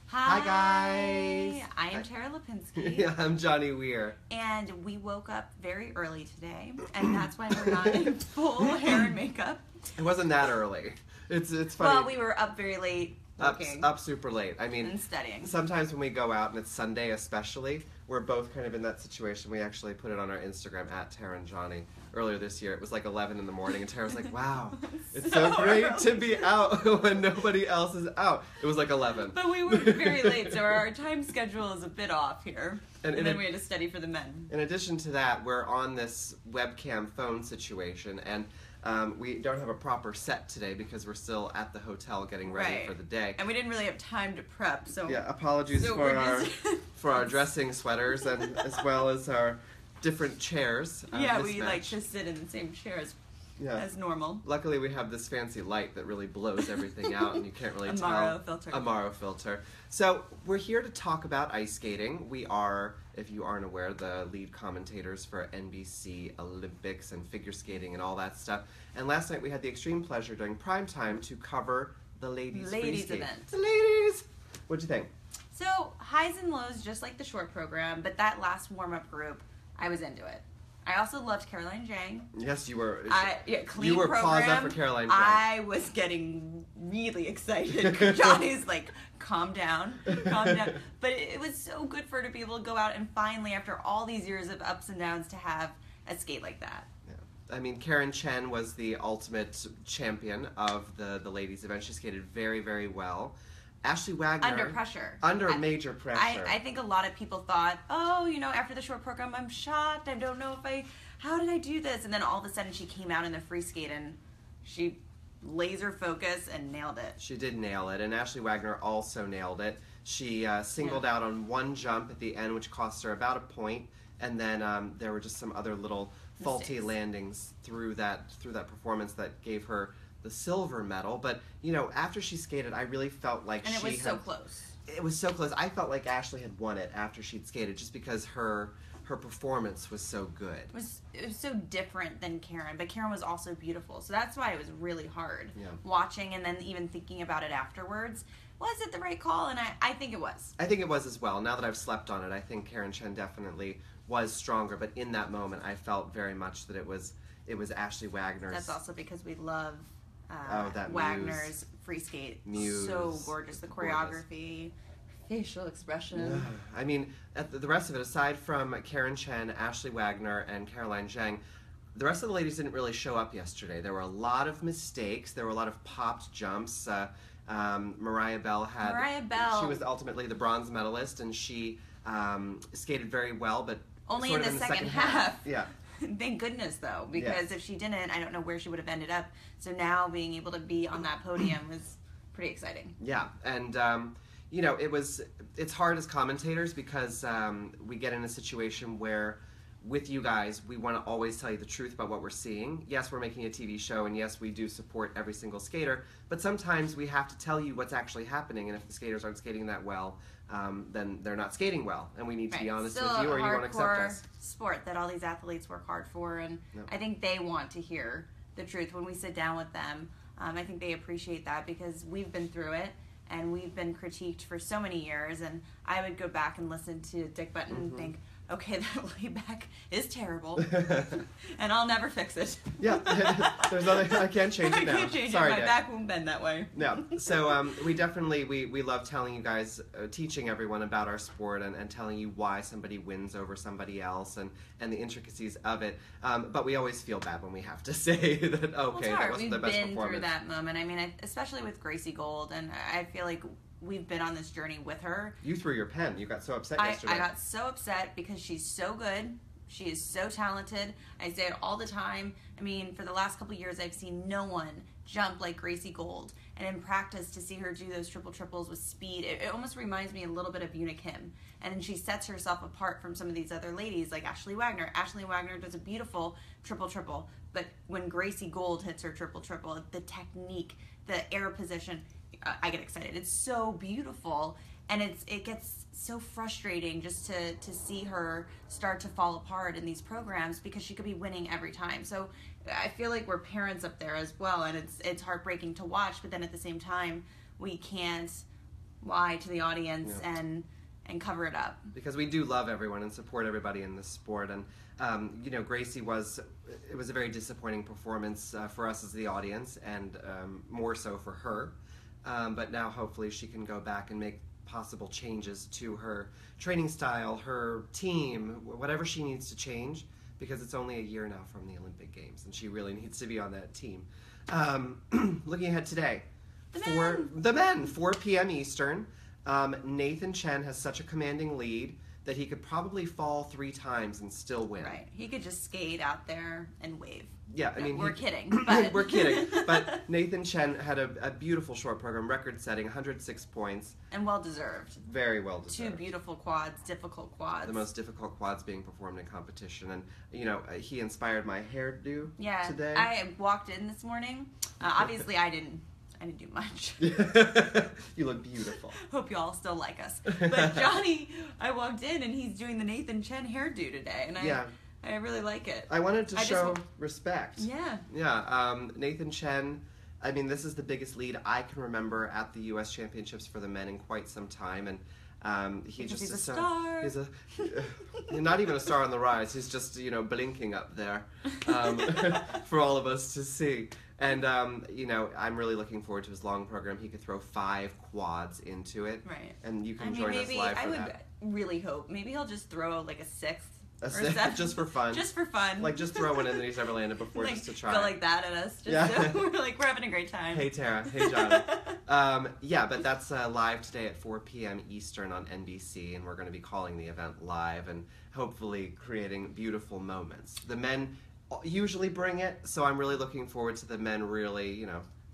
Hi guys! I am Tara Lipinski. Yeah, I'm Johnny Weir. And we woke up very early today, and that's why we're not in full hair and makeup. It wasn't that early. It's funny. Well, we were up very late working. Up super late. I mean, and studying. Sometimes when we go out, and it's Sunday especially, we're both kind of in that situation. We actually put it on our Instagram, @Tara and Johnny. Earlier this year, it was like 11 in the morning, and Tara was like, wow, it's so great to be out when nobody else is out. It was like 11. But we were very late, so our time schedule is a bit off here. And then we had to study for the men. In addition to that, we're on this webcam phone situation, and we don't have a proper set today because we're still at the hotel getting ready for the day. And we didn't really have time to prep, so... Yeah, apologies for our dressing sweaters, and as well as our different chairs. Yeah, we like to sit in the same chairs as normal. Luckily, we have this fancy light that really blows everything out, and you can't really tell. Amaro filter. So we're here to talk about ice skating. We are, if you aren't aware, the lead commentators for NBC Olympics and figure skating and all that stuff. And last night we had the extreme pleasure during prime time to cover the ladies free skate event. The ladies. What'd you think? So highs and lows, just like the short program, but that last warm-up group, I was into it. I also loved Caroline Zhang. Yes, you were. Clean you were program. paused up for Caroline Zhang. I was getting really excited. Johnny's like, calm down, calm down. But it was so good for her to be able to go out and finally, after all these years of ups and downs, to have a skate like that. Yeah. I mean, Karen Chen was the ultimate champion of the ladies event. She skated very, very well. Ashley Wagner. Under pressure. Under major pressure. I think a lot of people thought, oh, you know, after the short program, I'm shocked. I don't know how did I do this? And then all of a sudden she came out in the free skate and she laser focused and nailed it. She did nail it. And Ashley Wagner also nailed it. She singled out on one jump at the end, which cost her about a point. And then there were just some other little faulty landings through that performance that gave her the silver medal. But you know, after she skated, I really felt like it was so close. It was so close. I felt like Ashley had won it after she'd skated, just because her performance was so good. It was so different than Karen, but Karen was also beautiful. So that's why it was really hard watching, and then even thinking about it afterwards. Was it the right call? And I think it was. I think it was as well. Now that I've slept on it, I think Karen Chen definitely was stronger. But in that moment, I felt very much that it was Ashley Wagner's. That's also because we love that Wagner's free skate. Muse. So gorgeous. The choreography, facial expression. Yeah. I mean, the rest of it, aside from Karen Chen, Ashley Wagner, and Caroline Zhang, the rest of the ladies didn't really show up yesterday. There were a lot of mistakes. There were a lot of popped jumps. Mariah Bell she was ultimately the bronze medalist, and she skated very well, but only sort in of the second half. Yeah. Thank goodness, though, because if she didn't, I don't know where she would have ended up. So now being able to be on that podium was pretty exciting. Yeah, and you know, it's hard as commentators because we get in a situation where, with you guys, we want to always tell you the truth about what we're seeing. Yes, we're making a TV show, and yes, we do support every single skater, but sometimes we have to tell you what's actually happening, and if the skaters aren't skating that well, then they're not skating well, and we need to be honest with you, or you won't accept us. Sport that all these athletes work hard for, and I think they want to hear the truth when we sit down with them. I think they appreciate that because we've been through it, and we've been critiqued for so many years, and I would go back and listen to Dick Button and think, okay, that layback is terrible, and I'll never fix it. Yeah, there's nothing, I can't change it now. I can't change Sorry, it. My back won't bend that way. No, so we definitely, we love telling you guys, teaching everyone about our sport and telling you why somebody wins over somebody else and the intricacies of it. But we always feel bad when we have to say that, okay, that wasn't the best performance. We've been through that moment. I mean, especially with Gracie Gold, and I feel like we've been on this journey with her. You threw your pen. You got so upset yesterday. I got so upset because she's so good. She is so talented. I say it all the time. I mean, for the last couple of years, I've seen no one jump like Gracie Gold. And in practice, to see her do those triples with speed, it almost reminds me a little bit of Una Kim. And then she sets herself apart from some of these other ladies, like Ashley Wagner. Ashley Wagner does a beautiful triple. But when Gracie Gold hits her triple, the technique, the air position, I get excited. It's so beautiful, and it gets so frustrating just to see her start to fall apart in these programs because she could be winning every time. So I feel like we're parents up there as well, and it's heartbreaking to watch, but then at the same time, we can't lie to the audience and cover it up. Because we do love everyone and support everybody in this sport. And, Gracie it was a very disappointing performance for us as the audience, and more so for her. But now hopefully she can go back and make possible changes to her training style, her team, whatever she needs to change, because it's only a year now from the Olympic Games, and she really needs to be on that team. Looking ahead today, the men, 4 p.m. Eastern, Nathan Chen has such a commanding lead that he could probably fall 3 times and still win. Right. He could just skate out there and wave. Yeah, I mean... We're kidding. But... we're kidding. But Nathan Chen had a beautiful short program, record-setting, 106 points. And well-deserved. Very well-deserved. 2 beautiful quads, difficult quads. The most difficult quads being performed in competition. And, he inspired my hairdo today. I walked in this morning. Obviously, I didn't do much. You look beautiful. Hope you all still like us. But Johnny, I walked in and he's doing the Nathan Chen hairdo today, and I really like it. I wanted to show respect. Yeah. Yeah. Nathan Chen. I mean, this is the biggest lead I can remember at the U.S. Championships for the men in quite some time, and he's a star. He's not even a star on the rise. He's just blinking up there for all of us to see. And, I'm really looking forward to his long program. He could throw 5 quads into it. Right. And you can join us live for that. I would really hope. Maybe he'll just throw like a 6th. A 6th, just for fun. Just for fun. Like, just throw one in that he's never landed before just to try. Go like that at us. So we're having a great time. Hey, Tara. Hey, Johnny. But that's live today at 4 p.m. Eastern on NBC, and we're going to be calling the event live and hopefully creating beautiful moments. The men usually bring it, so I'm really looking forward to the men really,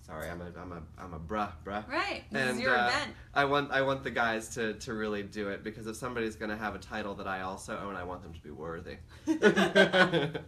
sorry, I'm a bruh. Right. This is your event. I want the guys to really do it, because if somebody's going to have a title that I also own, I want them to be worthy. But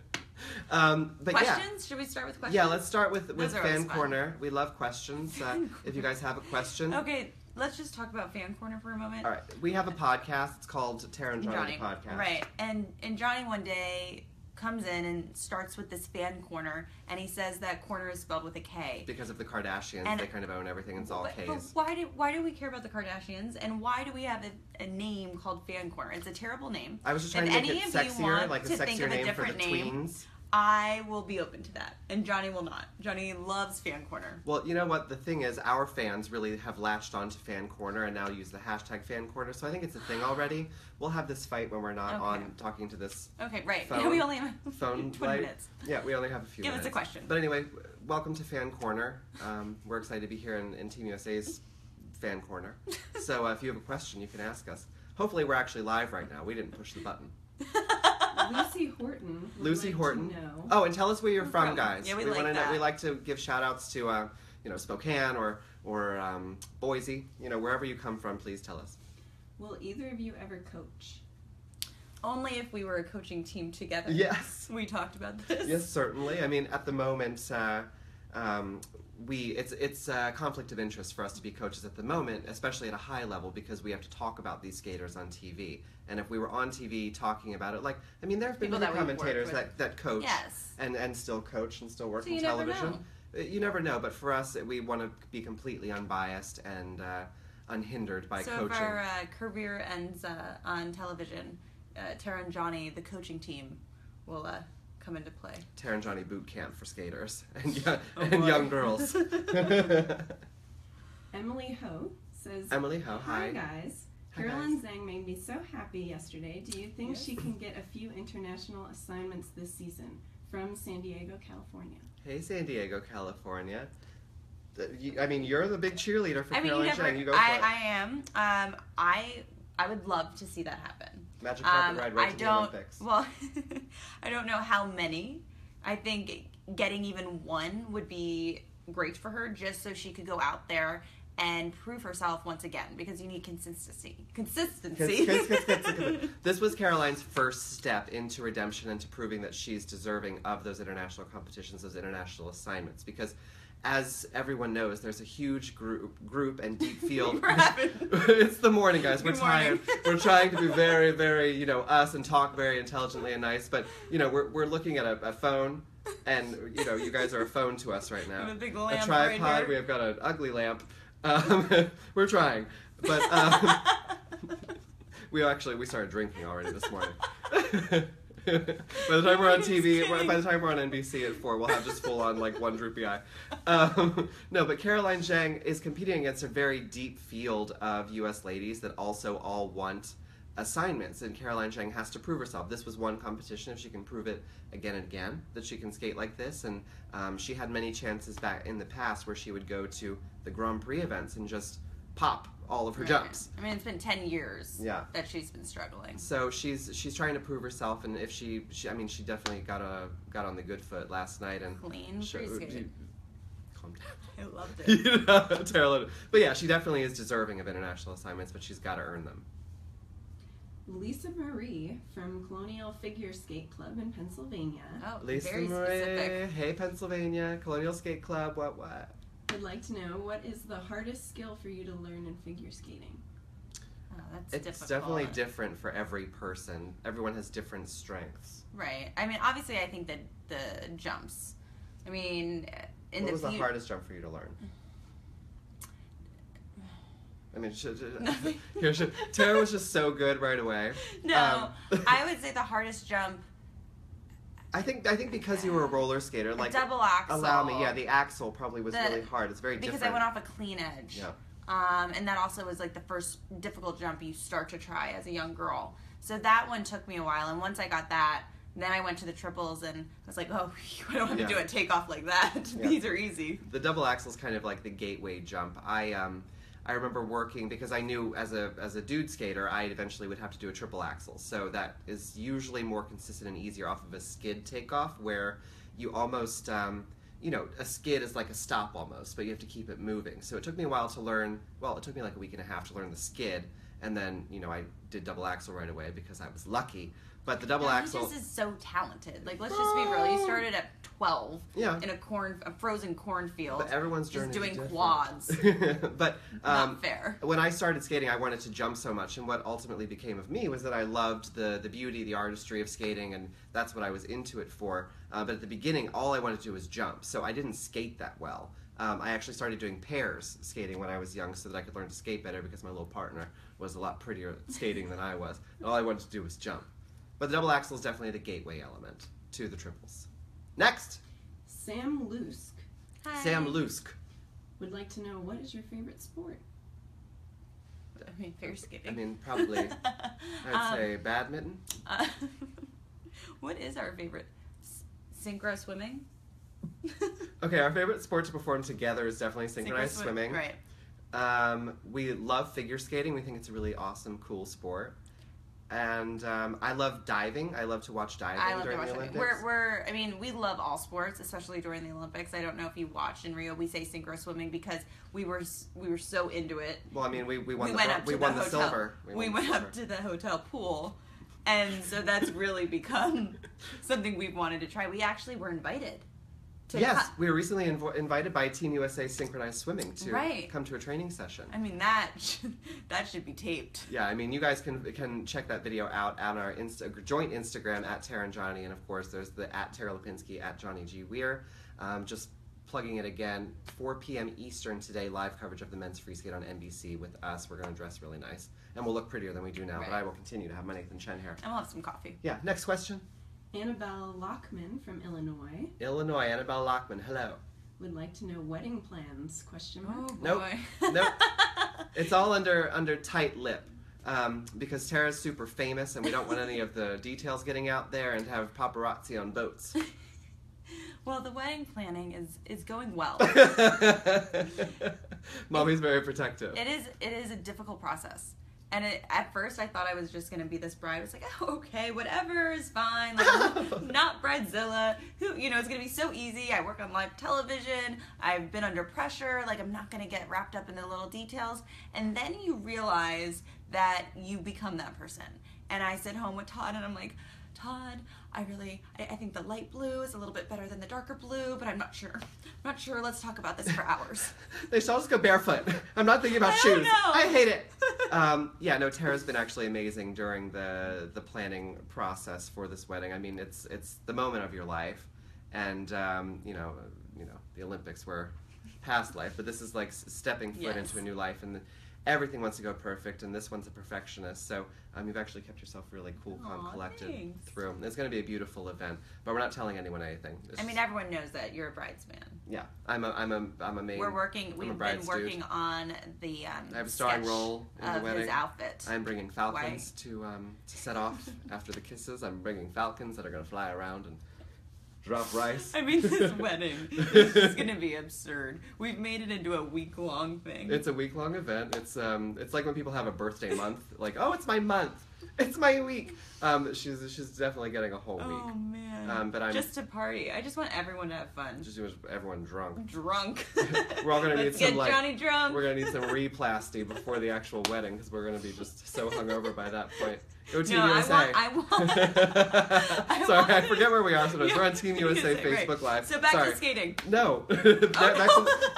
questions? Should we start with questions? Yeah, let's start with Fan Corner. We love questions. If you guys have a question. Okay, let's just talk about Fan Corner for a moment. All right. We have a podcast. It's called Tara and Johnny Podcast. Right. And Johnny one day comes in and starts with this fan corner, and he says that corner is spelled with a K. Because of the Kardashians, they kind of own everything. It's all Ks. But why do we care about the Kardashians, and why do we have a name called Fan Corner? It's a terrible name. I was just trying to make it sexier, like a sexier name for the tweens. I will be open to that, and Johnny will not. Johnny loves Fan Corner. Well, you know what? The thing is, our fans really have latched onto Fan Corner and now use the hashtag Fan Corner, so I think it's a thing already. We'll have this fight when we're not on talking to this phone. Yeah, we only have phone 20 minutes. Yeah, we only have a few minutes. Give us a question. But anyway, welcome to Fan Corner. We're excited to be here in Team USA's Fan Corner. So if you have a question, you can ask us. Hopefully we're actually live right now. We didn't push the button. Lucy Horton. Lucy Horton. To know. Oh, and tell us where you're from, guys. Yeah, we like that. We like to give shout outs to Spokane or Boise. Wherever you come from, please tell us. Will either of you ever coach? Only if we were a coaching team together. Yes. We talked about this. Yes, certainly. I mean, at the moment, it's a conflict of interest for us to be coaches at the moment, especially at a high level, because we have to talk about these skaters on TV. And if we were on TV talking about it, there have been many commentators that coach and still coach and still work in television. You never know, but for us, we want to be completely unbiased and unhindered by coaching. So if our career ends on television, Tara and Johnny, the coaching team, will come into play. Tara and Johnny boot camp for skaters and young girls. Emily Ho says, Emily Ho, hi. Hi guys. Carolyn Zhang made me so happy yesterday. Do you think she can get a few international assignments this season? From San Diego, California. Hey, San Diego, California. You're the big cheerleader for Carolyn Zhang. You go for it. I am. I would love to see that happen. Magic carpet ride right to the Olympics. Well, I don't know how many. I think getting even one would be great for her, just so she could go out there and prove herself once again, because you need consistency. This was Caroline's first step into redemption, into proving that she's deserving of those international competitions, those international assignments, because as everyone knows, there's a huge group and deep field. It's the morning, guys. We're tired. We're trying to be very, very, us and talk very intelligently and nice, but, we're looking at a phone, and, you guys are a phone to us right now. A big lamp a tripod. right here. We have got an ugly lamp. We're trying. But we started drinking already this morning. By the time we're on TV, by the time we're on NBC at 4, we'll have just full on like one droopy eye. No, but Caroline Zhang is competing against a very deep field of U.S. ladies that also all want assignments, and Caroline Zhang has to prove herself. This was one competition. If she can prove it again and again that she can skate like this, and she had many chances back in the past where she would go to the Grand Prix events and just pop all of her jumps. I mean, it's been 10 years that she's been struggling. So she's trying to prove herself, and if she definitely got on the good foot last night and clean free skating. Calm down. I loved it. Terrible. But yeah, she definitely is deserving of international assignments, but she's got to earn them. Lisa Marie from Colonial Figure Skate Club in Pennsylvania. Oh, Lisa very Marie, specific. hey Pennsylvania, Colonial Skate Club, what? Would like to know, what is the hardest skill for you to learn in figure skating? Oh, that's It's difficult. definitely different for every person. Everyone has different strengths. Right. I mean, obviously, I think that the jumps. I mean, What was the hardest jump for you to learn? I mean, Tara was just so good right away. No, I would say the hardest jump. I think because you were a roller skater, like double axle. Allow me, yeah, the axle probably was really hard. It's very different. Because I went off a clean edge. Yeah. And that also was like the first difficult jump you start to try as a young girl. So that one took me a while, and once I got that, then I went to the triples, and I was like, oh, I don't have to do a takeoff like that. Yeah. These are easy. The double axle is kind of like the gateway jump. I remember working, because I knew as a dude skater, I eventually would have to do a triple axel. So that is usually more consistent and easier off of a skid takeoff, where you almost, a skid is like a stop almost, but you have to keep it moving. So it took me a while to learn, it took me like a week and a half to learn the skid, and then, I did double axle right away because I was lucky. But the double axle... He just is so talented. Like, let's just be real. He started at 12 in a frozen cornfield. But everyone's journey just doing is quads. But not fair. When I started skating, I wanted to jump so much, and what ultimately became of me was that I loved the beauty, the artistry of skating, and that's what I was into it for. But at the beginning, all I wanted to do was jump, so I didn't skate that well. I actually started doing pairs skating when I was young so that I could learn to skate better, because my little partner was a lot prettier at skating than I was. And all I wanted to do was jump. But the double axle is definitely the gateway element to the triples. Next! Sam Lusk. Hi. Sam Lusk would like to know, what is your favorite sport? I mean, figure skating. I mean, probably, I'd say badminton. What is our favorite? Synchro swimming? Okay, our favorite sport to perform together is definitely synchronized swimming. Right. We love figure skating. We think it's a really awesome, cool sport. And I love diving. I love to watch diving during the Olympics. We love all sports, especially during the Olympics. I don't know if you watched in Rio. We say synchro swimming because we were so into it. Well, I mean, we won the silver. We went up to the hotel pool, and so that's really become something we've wanted to try. We actually were invited. Yes, we were recently invited by Team USA Synchronized Swimming to come to a training session. I mean, that should be taped. Yeah, I mean, you guys can check that video out on our joint Instagram at Tara and Johnny, and of course there's the at Tara Lipinski, at Johnny G. Weir. Just plugging it again, 4 p.m. Eastern today, live coverage of the men's free skate on NBC with us. We're going to dress really nice, and we'll look prettier than we do now, but I will continue to have my Nathan Chen hair. And we'll have some coffee. Yeah, next question. Annabelle Lockman from Illinois. Annabelle Lockman, hello. Would like to know wedding plans, ? Oh, nope. Nope. It's all under tight lip. Because Tara's super famous and we don't want any of the details getting out there and have paparazzi on boats. Well, the wedding planning is going well. Mommy's very protective. It is a difficult process. And at first, I thought I was just going to be this bride. I was like, oh, okay, whatever is fine. Like, not bridezilla. It's going to be so easy. I work on live television. I've been under pressure. Like, I'm not going to get wrapped up in the little details. And then you realize that you become that person. And I sit home with Todd, and I'm like, Todd, I think the light blue is a little bit better than the darker blue, but I'm not sure. Let's talk about this for hours. They should all just go barefoot. I'm not thinking about shoes. I hate it. Tara's been actually amazing during the planning process for this wedding. I mean, it's the moment of your life, and the Olympics were past life, but this is like stepping foot into a new life, everything wants to go perfect, and this one's a perfectionist. So you've actually kept yourself really cool, calm, collected thanks. through. It's going to be a beautiful event, but we're not telling anyone anything. Everyone knows that you're a bridesman. Yeah, I'm a main. We've been working on the I have a starring role in the wedding. His outfit. I'm bringing falcons to set off after the kisses. I'm bringing falcons that are going to fly around and drop rice. I mean, this wedding is going to be absurd. We've made it into a week-long thing. It's a week-long event. It's like when people have a birthday month. Like, oh, it's my month. It's my week. She's definitely getting a whole week. Oh man. But I'm just to party. I just want everyone to have fun. Just everyone drunk. Drunk. We're all gonna need some get Johnny drunk. We're gonna need some replasty before the actual wedding because we're gonna be just so hungover by that point. Go Team USA. I want. Sorry, I forget where we are. So we're on Team USA Facebook right. Live. So back to skating. No.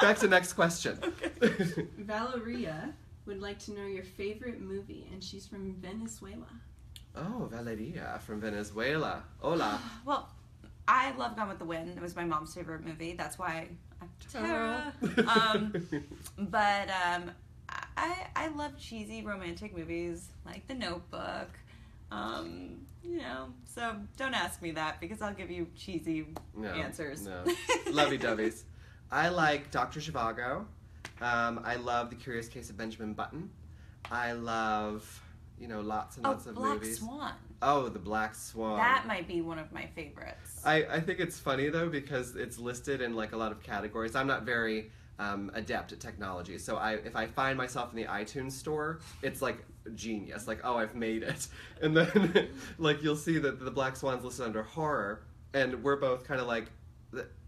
back to next question. Okay. Valeria would like to know your favorite movie, and she's from Venezuela. Oh, Valeria from Venezuela. Hola. Well, I love Gone with the Wind. It was my mom's favorite movie. That's why I'm Tara. But I love cheesy romantic movies like The Notebook. So don't ask me that because I'll give you cheesy answers. No, lovey-doveys. I like Dr. Zhivago. I love The Curious Case of Benjamin Button. I love, lots and lots of movies. Black Swan. Oh, The Black Swan. That might be one of my favorites. I think it's funny, though, because it's listed in, a lot of categories. I'm not very adept at technology, so if I find myself in the iTunes store, it's, genius. Oh, I've made it. And then, you'll see that The Black Swan's listed under horror, and we're both kind of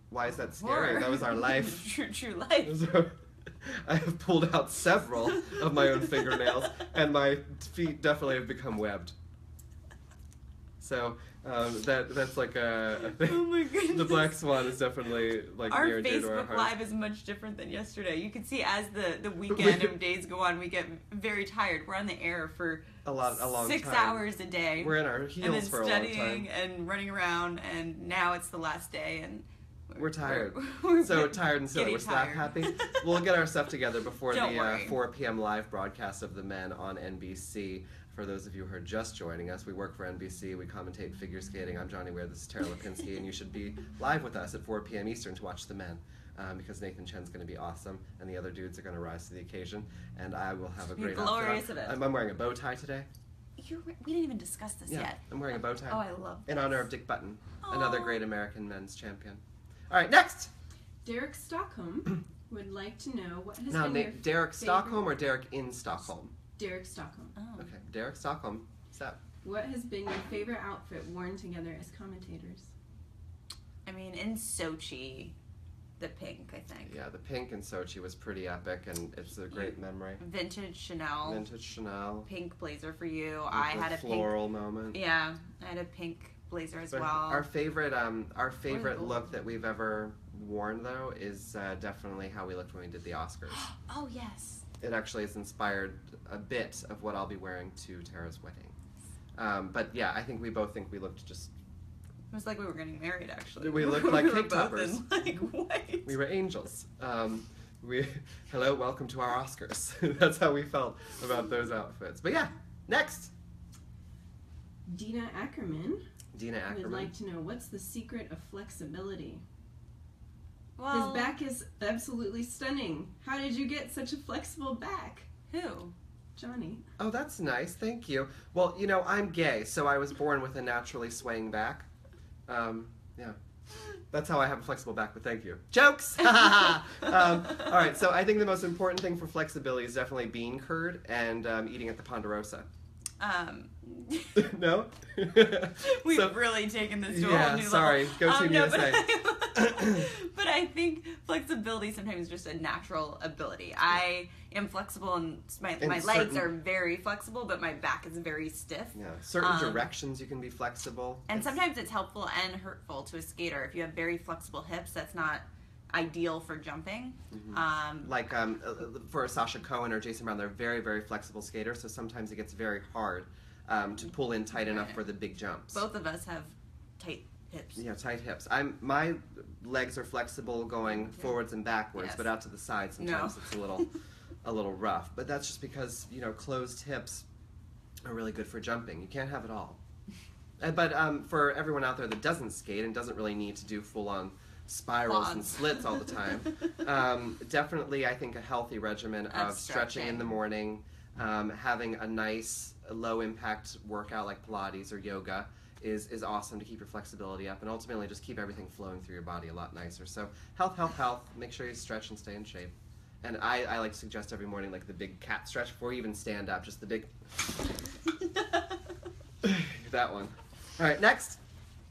why is that scary? Horror. That was our life. True life. So, I have pulled out several of my own fingernails, and my feet definitely have become webbed. So that's a thing. Oh my goodness. The Black Swan is definitely our near and dear to our Facebook hearts. Live is much different than yesterday. You can see as the weekend and days go on, we get very tired. We're on the air for a long 6 time. hours a day. We're in our heels for a long time. And then studying and running around, and now it's the last day, and we're tired. We're so tired and silly. We're slap happy. We'll get our stuff together before the 4 p.m. live broadcast of The Men on NBC. For those of you who are just joining us, we work for NBC. We commentate figure skating. I'm Johnny Weir. This is Tara Lipinski, and you should be live with us at 4 p.m. Eastern to watch The Men, because Nathan Chen's going to be awesome, and the other dudes are going to rise to the occasion, and I will have a great outfit. I'm wearing a bow tie today. We didn't even discuss this yet. I'm wearing a bow tie. Oh, I love this. In honor of Dick Button, another great American men's champion. All right, next. Derek Stockholm would like to know what has been your Derek favorite... Stockholm or Derek in Stockholm? Derek Stockholm. Oh. Okay, Derek Stockholm. What's up? What has been your favorite outfit worn together as commentators? I mean, in Sochi, the pink, I think. Yeah, the pink in Sochi was pretty epic, and it's a great memory. Vintage Chanel. Pink blazer for you. I had a floral moment. Yeah, I had a pink blazer as well. Our favorite look that we've ever worn, though, is definitely how we looked when we did the Oscars. Oh, yes. It actually has inspired a bit of what I'll be wearing to Tara's wedding. But yeah, I think we both think we looked just... It was like we were getting married, actually. We looked like cake toppers. White. We were angels. Hello, welcome to our Oscars. That's how we felt about those outfits. But yeah, next. Dina Ackerman would like to know, what's the secret of flexibility? Well, his back is absolutely stunning. How did you get such a flexible back? Who? Johnny. Oh, that's nice. Thank you. Well, I'm gay, so I was born with a naturally swaying back. Yeah. That's how I have a flexible back, but thank you. Jokes! All right, so I think the most important thing for flexibility is definitely bean curd and eating at the Ponderosa. No? We've really taken this to a whole new level. Sorry. Go Team USA. But I think flexibility sometimes is just a natural ability. I am flexible, and my legs are very flexible, but my back is very stiff. Yeah, certain directions you can be flexible. And sometimes it's helpful and hurtful to a skater. If you have very flexible hips, that's not ideal for jumping. Mm-hmm. For Sasha Cohen or Jason Brown, they're very, very flexible skaters, so sometimes it gets very hard to pull in tight enough for the big jumps. Both of us have tight hips. Yeah, tight hips. My legs are flexible going forwards and backwards, but out to the side sometimes it's a a little rough. But that's just because, you know, closed hips are really good for jumping. You can't have it all. But for everyone out there that doesn't skate and doesn't really need to do full-on spirals and slits all the time, definitely I think a healthy regimen of stretching in the morning, having a nice low-impact workout like Pilates or yoga is awesome to keep your flexibility up and ultimately just keep everything flowing through your body a lot nicer. So health, health, health. Make sure you stretch and stay in shape. And I like to suggest every morning like the big cat stretch before you even stand up. Just the big... that one. All right, next.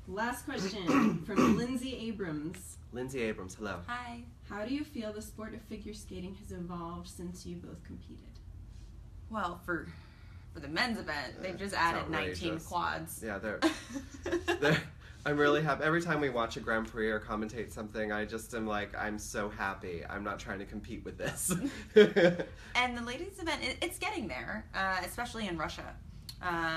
Last question from Lindsay Abrams. Lindsay Abrams, hello. Hi. How do you feel the sport of figure skating has evolved since you both competed? Well, for the men's event, they've just added 19 quads. Yeah, they're I'm really happy. Every time we watch a Grand Prix or commentate something, I just am like, I'm so happy. I'm not trying to compete with this. And the ladies' event, it's getting there, especially in Russia.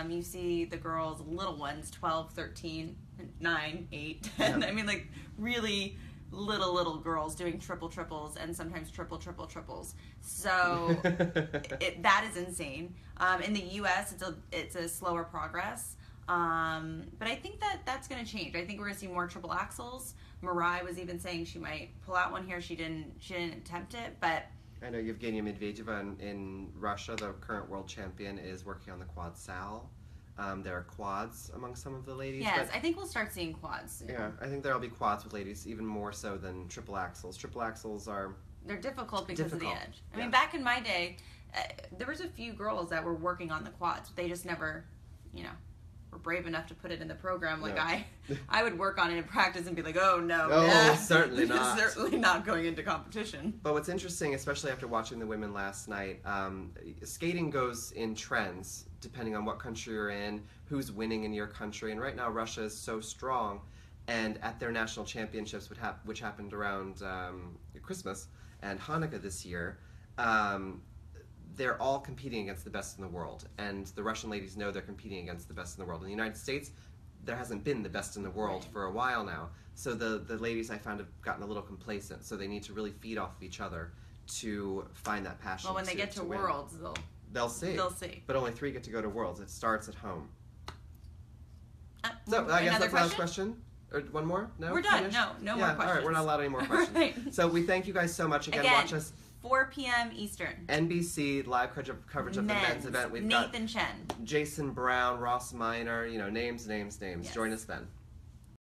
You see the girls, little ones, 12, 13, 9, 8, 10. Yeah. I mean, like, really little girls doing triples and sometimes triples. So that is insane. In the U.S., it's a slower progress. But I think that's going to change. I think we're going to see more triple axels. Mirai was even saying she might pull out one here. She didn't attempt it, but I know Yevgenia Medvedeva in Russia, the current world champion, is working on the quad sal. There are quads among some of the ladies. Yes, I think we'll start seeing quads soon. Yeah, I think there'll be quads with ladies, even more so than triple axels. Triple axels are... They're difficult because of the edge. I mean, back in my day, there was a few girls that were working on the quads. They just never, were brave enough to put it in the program. Like I would work on it in practice and be like, oh no. Oh, certainly not. Certainly not going into competition. But what's interesting, especially after watching the women last night, skating goes in trends depending on what country you're in, who's winning in your country. And right now Russia is so strong. And at their national championships, which happened around Christmas and Hanukkah this year, they're all competing against the best in the world. And the Russian ladies know they're competing against the best in the world. In the United States, there hasn't been the best in the world for a while now. So the ladies, I found, have gotten a little complacent. So they need to really feed off of each other to find that passion. Well, when they get to Worlds, they'll see. They'll see. But only 3 get to go to Worlds. It starts at home. So I guess that's the last question. Or one more? No? We're done. No more questions. All right, we're not allowed any more questions. Right. So we thank you guys so much. Again, watch us 4 p.m. Eastern. NBC live coverage of the men's event. We've Nathan Chen, Jason Brown, Ross Minor, names. Yes. Join us then.